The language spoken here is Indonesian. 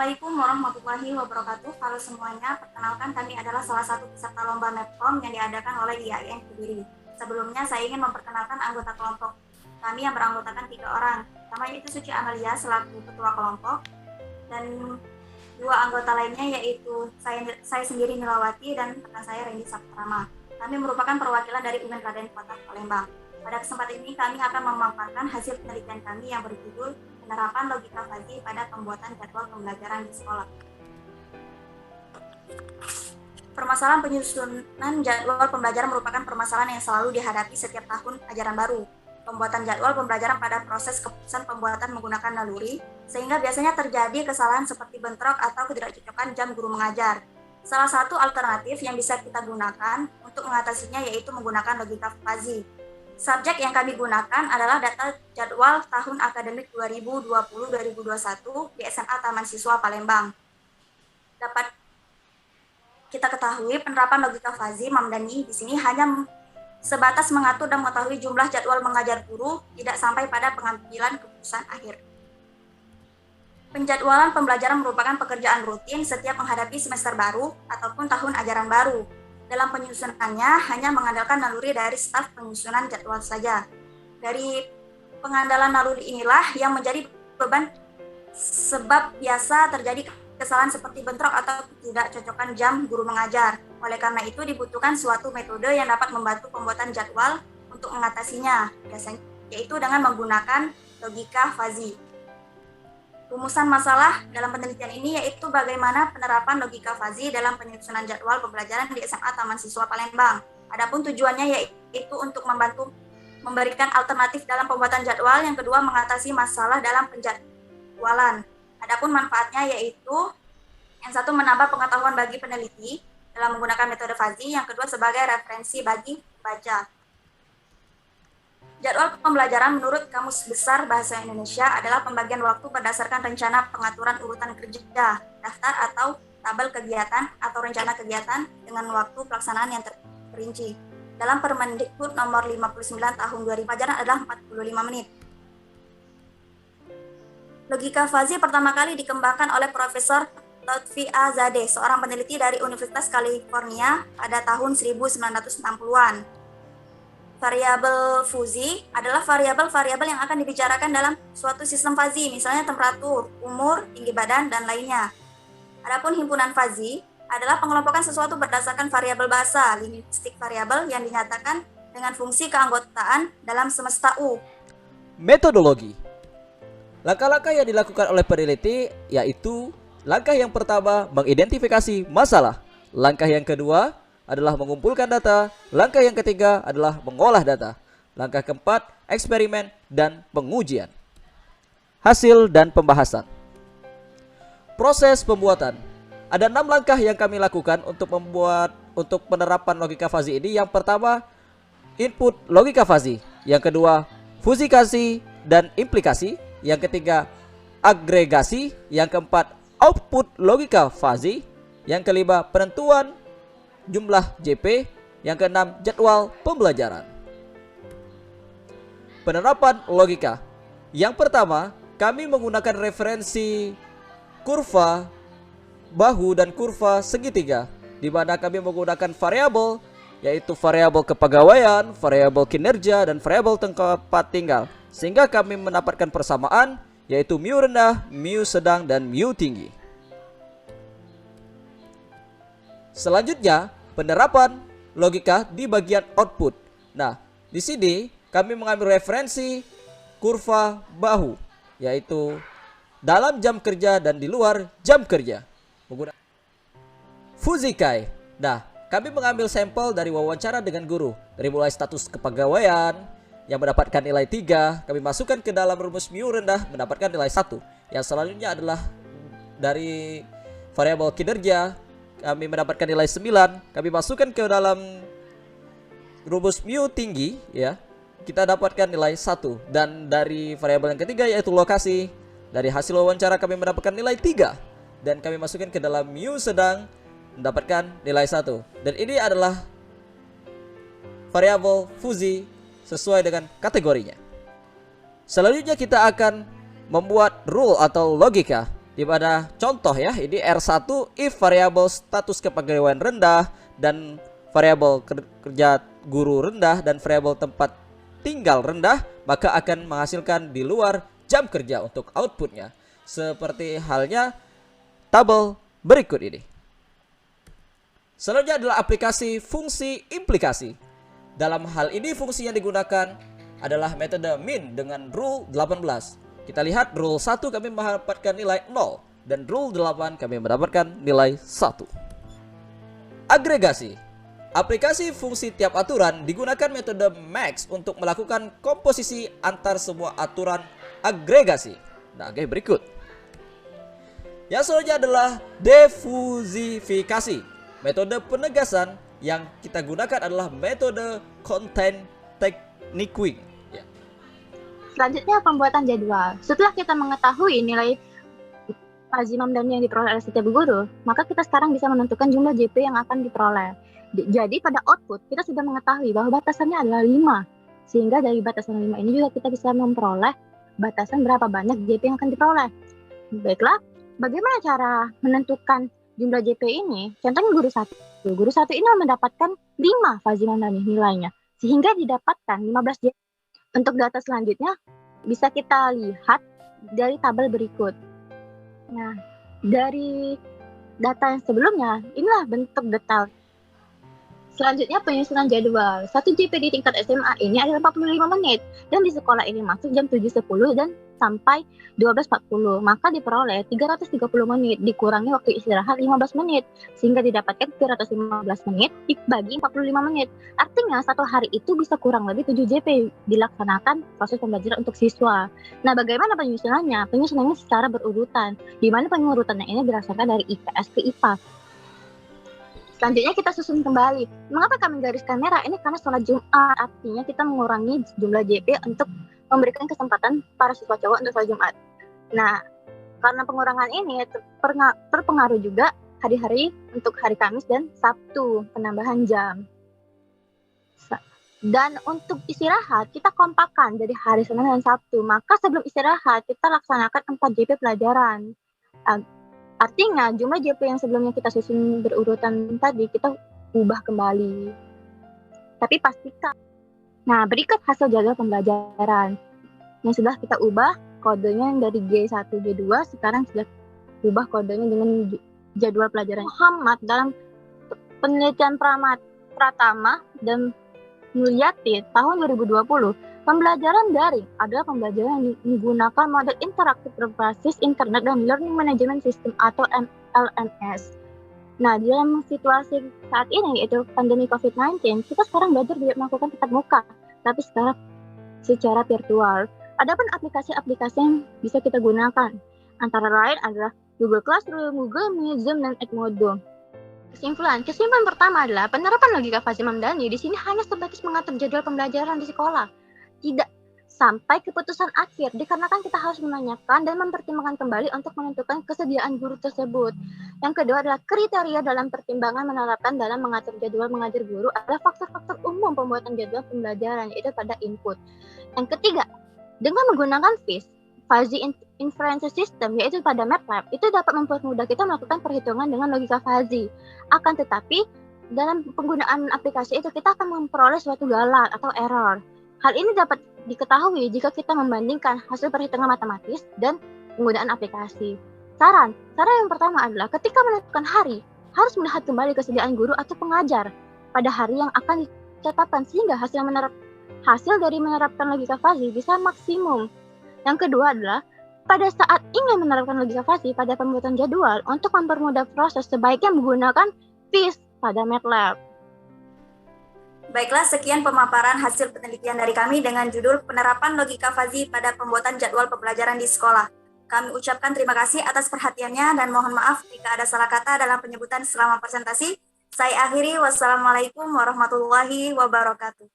Assalamualaikum warahmatullahi wabarakatuh. Halo semuanya, perkenalkan kami adalah salah satu peserta lomba MEPCOM yang diadakan oleh IAIN Kediri. Sebelumnya saya ingin memperkenalkan anggota kelompok kami yang beranggotakan 3 orang. Pertama yaitu Suci Amalia selaku ketua kelompok dan 2 anggota lainnya yaitu saya sendiri Nilawati dan rekan saya Randy Saputrama. Kami merupakan perwakilan dari UIN Raden Kota Palembang. Pada kesempatan ini kami akan memaparkan hasil penelitian kami yang berjudul penerapan logika fuzzy pada pembuatan jadwal pembelajaran di sekolah. Permasalahan penyusunan jadwal pembelajaran merupakan permasalahan yang selalu dihadapi setiap tahun ajaran baru. Pembuatan jadwal pembelajaran pada proses keputusan pembuatan menggunakan naluri, sehingga biasanya terjadi kesalahan seperti bentrok atau ketidakcocokan jam guru mengajar. Salah satu alternatif yang bisa kita gunakan untuk mengatasinya yaitu menggunakan logika fuzzy. Subjek yang kami gunakan adalah data jadwal tahun akademik 2020-2021 di SMA Taman Siswa Palembang. Dapat kita ketahui penerapan logika fuzzy Mamdani di sini hanya sebatas mengatur dan mengetahui jumlah jadwal mengajar guru, tidak sampai pada pengambilan keputusan akhir. Penjadwalan pembelajaran merupakan pekerjaan rutin setiap menghadapi semester baru ataupun tahun ajaran baru. Dalam penyusunannya hanya mengandalkan naluri dari staf penyusunan jadwal saja. Dari pengandalan naluri inilah yang menjadi beban sebab biasa terjadi kesalahan seperti bentrok atau tidak cocokan jam guru mengajar. Oleh karena itu dibutuhkan suatu metode yang dapat membantu pembuatan jadwal untuk mengatasinya, biasanya yaitu dengan menggunakan logika fuzzy. Rumusan masalah dalam penelitian ini yaitu bagaimana penerapan logika fuzzy dalam penyusunan jadwal pembelajaran di SMA Taman Siswa Palembang. Adapun tujuannya yaitu untuk membantu memberikan alternatif dalam pembuatan jadwal, yang kedua mengatasi masalah dalam penjadwalan. Adapun manfaatnya yaitu yang satu menambah pengetahuan bagi peneliti dalam menggunakan metode fuzzy, yang kedua sebagai referensi bagi pembaca. Jadwal pembelajaran menurut Kamus Besar Bahasa Indonesia adalah pembagian waktu berdasarkan rencana pengaturan urutan kerja, daftar atau tabel kegiatan atau rencana kegiatan dengan waktu pelaksanaan yang terperinci. Dalam Permendikbud nomor 59 tahun 2000 pelajaran adalah 45 menit. Logika fuzzy pertama kali dikembangkan oleh Profesor Lotfi A. Zadeh, seorang peneliti dari Universitas California pada tahun 1960-an. Variabel fuzzy adalah variabel-variabel yang akan dibicarakan dalam suatu sistem fuzzy, misalnya temperatur, umur, tinggi badan, dan lainnya. Adapun himpunan fuzzy adalah pengelompokan sesuatu berdasarkan variabel bahasa, linguistik variabel yang dinyatakan dengan fungsi keanggotaan dalam semesta U. Metodologi. Langkah-langkah yang dilakukan oleh peneliti yaitu langkah yang pertama mengidentifikasi masalah, langkah yang kedua adalah mengumpulkan data, langkah yang ketiga adalah mengolah data, langkah keempat eksperimen dan pengujian. Hasil dan pembahasan. Proses pembuatan. Ada 6 langkah yang kami lakukan untuk penerapan logika fuzzy ini. Yang pertama, input logika fuzzy. Yang kedua, fusikasi dan implikasi. Yang ketiga, agregasi. Yang keempat, output logika fuzzy. Yang kelima, penentuan jumlah JP. Yang keenam, jadwal pembelajaran. Penerapan logika. Yang pertama, kami menggunakan referensi kurva bahu dan kurva segitiga, di mana kami menggunakan variabel yaitu variabel kepegawaian, variabel kinerja, dan variabel tempat tinggal, sehingga kami mendapatkan persamaan yaitu mu rendah, mu sedang, dan mu tinggi. Selanjutnya, penerapan logika di bagian output. Nah, di sini kami mengambil referensi kurva bahu, yaitu dalam jam kerja dan di luar jam kerja. Menggunakan Fuzikai. Nah, kami mengambil sampel dari wawancara dengan guru, dari mulai status kepegawaian yang mendapatkan nilai 3, kami masukkan ke dalam rumus mu rendah mendapatkan nilai 1. Yang selanjutnya adalah dari variabel kinerja, kami mendapatkan nilai 9, kami masukkan ke dalam rumus mu tinggi, ya, kita dapatkan nilai 1. Dan dari variabel yang ketiga yaitu lokasi, dari hasil wawancara kami mendapatkan nilai 3, dan kami masukkan ke dalam mu sedang mendapatkan nilai 1. Dan ini adalah variabel fuzzy sesuai dengan kategorinya. Selanjutnya kita akan membuat rule atau logika. Di pada contoh ya, ini R1 if variabel status kepegawaian rendah dan variabel kerja guru rendah dan variabel tempat tinggal rendah, maka akan menghasilkan di luar jam kerja untuk outputnya. Seperti halnya tabel berikut ini. Selanjutnya adalah aplikasi fungsi implikasi. Dalam hal ini fungsi yang digunakan adalah metode min dengan rule 18. Kita lihat rule 1 kami mendapatkan nilai 0 dan rule 8 kami mendapatkan nilai 1. Agregasi. Aplikasi fungsi tiap aturan digunakan metode max untuk melakukan komposisi antar semua aturan agregasi. Nah, oke, berikut. Yang selanjutnya adalah defusifikasi. Metode penegasan yang kita gunakan adalah metode content techniquing. Ya. Selanjutnya pembuatan jadwal. Setelah kita mengetahui nilai Fuzzy Mamdani yang diperoleh oleh setiap guru, maka kita sekarang bisa menentukan jumlah JP yang akan diperoleh. Jadi pada output kita sudah mengetahui bahwa batasannya adalah 5. Sehingga dari batasan 5 ini juga kita bisa memperoleh batasan berapa banyak JP yang akan diperoleh. Baiklah, bagaimana cara menentukan jumlah JP ini? Contohnya guru 1. Guru 1 ini mendapatkan 5 Fuzzy Mamdani nilainya, sehingga didapatkan 15 JP. Untuk data selanjutnya bisa kita lihat dari tabel berikut. Nah, dari data yang sebelumnya, inilah bentuk detail. Selanjutnya penyusunan jadwal. 1 JP di tingkat SMA ini adalah 45 menit dan di sekolah ini masuk jam 7.10 dan sampai 12.40. Maka diperoleh 330 menit dikurangi waktu istirahat 15 menit sehingga didapatkan 315 menit dibagi 45 menit. Artinya satu hari itu bisa kurang lebih 7 JP dilaksanakan proses pembelajaran untuk siswa. Nah, bagaimana penyusunannya? Penyusunannya secara berurutan, di mana pengurutannya ini berdasarkan dari IPS ke IPA. Selanjutnya kita susun kembali. Mengapa kami gariskan merah? Ini karena sholat Jumat, artinya kita mengurangi jumlah JP untuk memberikan kesempatan para siswa cowok untuk sholat Jumat. Nah, karena pengurangan ini terpengaruh juga hari-hari untuk hari Kamis dan Sabtu, penambahan jam. Dan untuk istirahat, kita kompakan dari hari Senin dan Sabtu. Maka sebelum istirahat, kita laksanakan 4 JP pelajaran. Artinya jumlah JP yang sebelumnya kita susun berurutan tadi kita ubah kembali. Tapi pastikan. Nah, berikut hasil jadwal pembelajaran. Yang sudah kita ubah kodenya dari G1, G2 sekarang sudah ubah kodenya dengan jadwal pelajaran Muhammad dalam penelitian Pratama dan Mulyati tahun 2020. Pembelajaran daring adalah pembelajaran yang menggunakan model interaktif berbasis internet dan learning management system atau LMS. Nah, dalam situasi saat ini yaitu pandemi COVID-19, kita sekarang belajar tidak melakukan tatap muka, tapi sekarang secara virtual. Adapun aplikasi-aplikasi yang bisa kita gunakan antara lain adalah Google Classroom, Google Meet, Zoom, dan Edmodo. Kesimpulan pertama adalah penerapan logika Fuzzy Mamdani di sini hanya sebatas mengatur jadwal pembelajaran di sekolah, tidak sampai keputusan akhir, dikarenakan kita harus menanyakan dan mempertimbangkan kembali untuk menentukan kesediaan guru tersebut. Yang kedua adalah kriteria dalam pertimbangan menerapkan dalam mengatur jadwal mengajar guru adalah faktor-faktor umum pembuatan jadwal pembelajaran, yaitu pada input. Yang ketiga, dengan menggunakan Fuzzy Inference System, yaitu pada MATLAB, itu dapat mempermudah kita melakukan perhitungan dengan logika Fuzzy. Akan tetapi, dalam penggunaan aplikasi itu kita akan memperoleh suatu galat atau error. Hal ini dapat diketahui jika kita membandingkan hasil perhitungan matematis dan penggunaan aplikasi. Saran yang pertama adalah ketika menentukan hari, harus melihat kembali kesediaan guru atau pengajar pada hari yang akan dicatatkan sehingga hasil dari menerapkan logika Fuzzy bisa maksimum. Yang kedua adalah pada saat ingin menerapkan logika Fuzzy pada pembuatan jadwal untuk mempermudah proses, sebaiknya menggunakan FIS pada MATLAB. Baiklah, sekian pemaparan hasil penelitian dari kami dengan judul Penerapan Logika Fuzzy pada Pembuatan Jadwal Pembelajaran di Sekolah. Kami ucapkan terima kasih atas perhatiannya dan mohon maaf jika ada salah kata dalam penyebutan selama presentasi. Saya akhiri, wassalamualaikum warahmatullahi wabarakatuh.